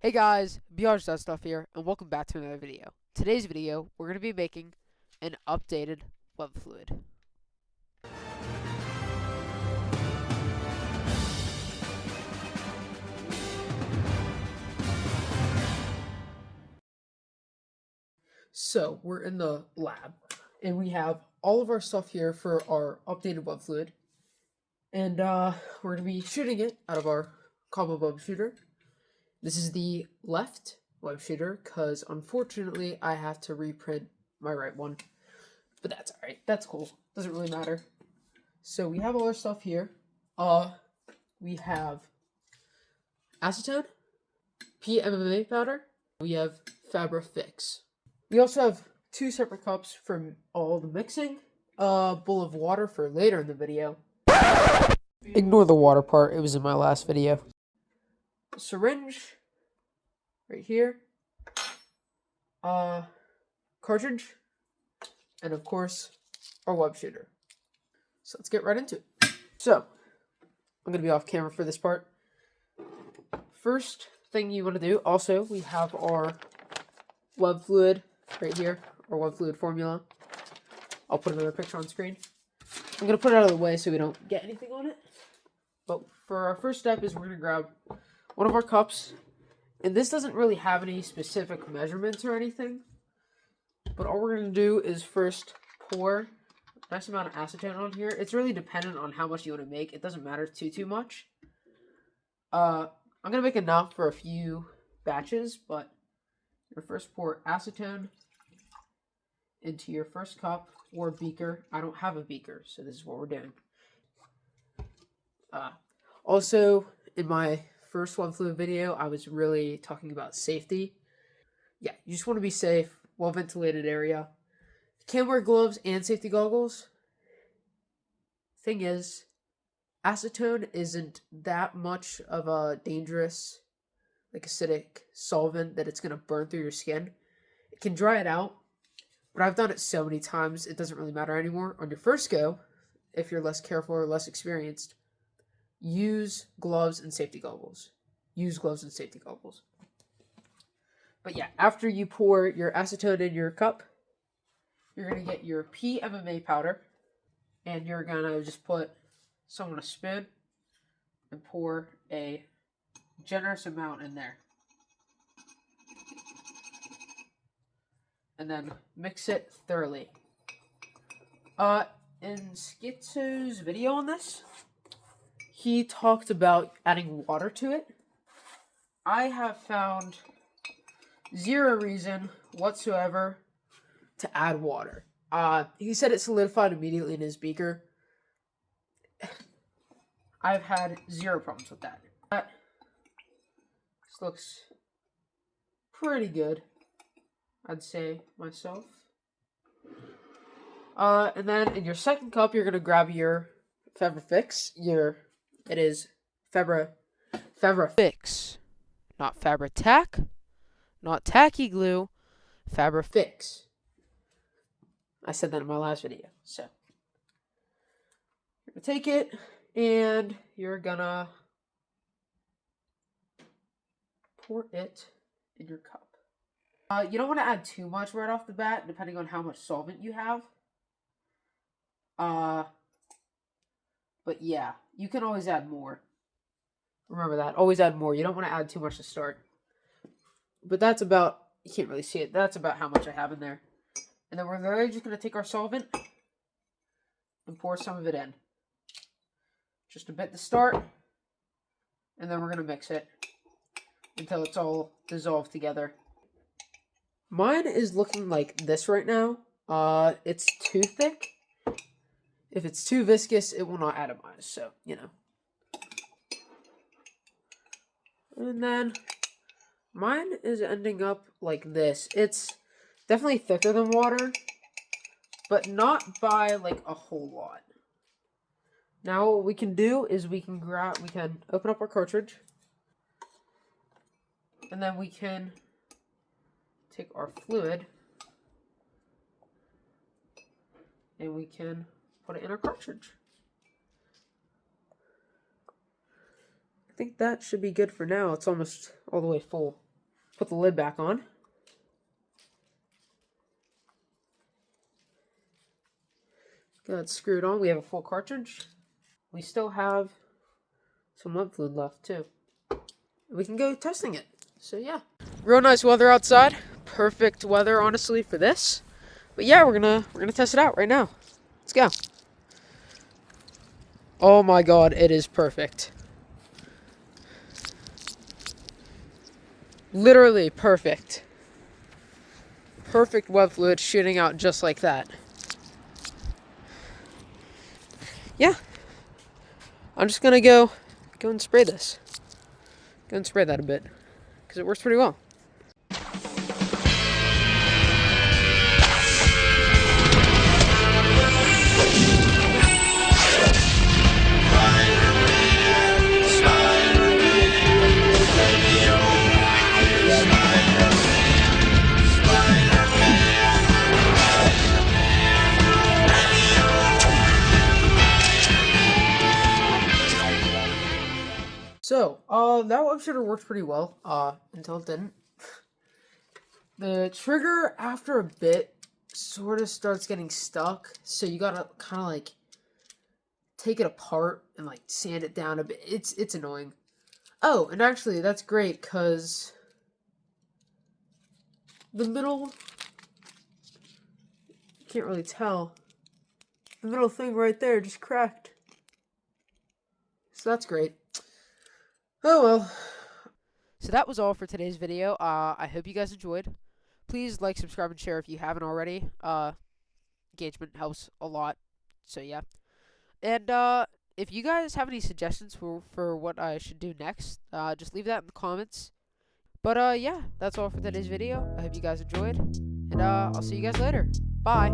Hey guys, Stuff here, and welcome back to another video. Today's video, we're going to be making an updated web fluid. So, we're in the lab, and we have all of our stuff here for our updated web fluid. And we're going to be shooting it out of our combo web shooter. This is the left web shooter, because unfortunately I have to reprint my right one. But that's alright, that's cool, doesn't really matter. So we have all our stuff here. We have Acetone, PMMA Powder, we have Fabri-Fix. We also have two separate cups for all the mixing, a bowl of water for later in the video. Ignore the water part, it was in my last video. Syringe, right here, cartridge, and of course, our web shooter. So let's get right into it. So, I'm going to be off camera for this part. First thing you want to do, also, we have our web fluid right here, our web fluid formula. I'll put another picture on screen. I'm going to put it out of the way so we don't get anything on it. But for our first step is we're going to grab one of our cups. And this doesn't really have any specific measurements or anything. But all we're going to do is first pour a nice amount of acetone on here. It's really dependent on how much you want to make. It doesn't matter too much. I'm going to make enough for a few batches, but you're going to first pour acetone into your first cup or beaker. I don't have a beaker, so this is what we're doing. Also, in my first web fluid video, I was really talking about safety. Yeah, you just want to be safe, well-ventilated area. You can wear gloves and safety goggles. Thing is, acetone isn't that much of a dangerous, like acidic solvent that it's going to burn through your skin. It can dry it out, but I've done it so many times, it doesn't really matter anymore. On your first go, if you're less careful or less experienced, use gloves and safety goggles. Use gloves and safety goggles. But yeah, after you pour your acetone in your cup, you're going to get your PMMA powder. And you're going to just put some on a spoon and pour a generous amount in there. And then mix it thoroughly. In Schizo's video on this, he talked about adding water to it. I have found zero reason whatsoever to add water. He said it solidified immediately in his beaker. I've had zero problems with that. This looks pretty good, I'd say myself. And then in your second cup, you're gonna grab your Fabri-Fix. It is Fabri-Fix, not Fabri-Tac, not tacky glue. Fabri-Fix. I said that in my last video. So you're gonna take it and you're gonna pour it in your cup. You don't want to add too much right off the bat, depending on how much solvent you have. But yeah, you can always add more. Remember that. Always add more. You don't want to add too much to start. But that's about, you can't really see it. That's about how much I have in there. And then we're literally just going to take our solvent and pour some of it in. Just a bit to start. And then we're going to mix it until it's all dissolved together. Mine is looking like this right now. It's too thick. If it's too viscous, it will not atomize. So, you know. And then mine is ending up like this. It's definitely thicker than water, but not by like a whole lot. Now what we can do is we can open up our cartridge, and then we can take our fluid and we can put it in our cartridge. I think that should be good for now. It's almost all the way full. Put the lid back on. Got it screwed on. We have a full cartridge. We still have some web fluid left too. We can go testing it. So yeah. Real nice weather outside. Perfect weather, honestly, for this. But yeah, we're gonna test it out right now. Let's go. Oh my god, it is perfect. Literally perfect. Perfect web fluid shooting out just like that. Yeah. I'm just gonna go and spray this. Go and spray that a bit. Because it works pretty well. So, that web shooter worked pretty well, until it didn't. The trigger, after a bit, sort of starts getting stuck, so you gotta kind of, like, take it apart and, like, sand it down a bit. It's annoying. Oh, and actually, that's great, because the middle, you can't really tell, the middle thing right there just cracked. So that's great. Oh well. So that was all for today's video. I hope you guys enjoyed. Please like, subscribe, and share if you haven't already. Engagement helps a lot. So yeah. And if you guys have any suggestions for what I should do next, just leave that in the comments. But yeah, that's all for today's video. I hope you guys enjoyed. And I'll see you guys later. Bye.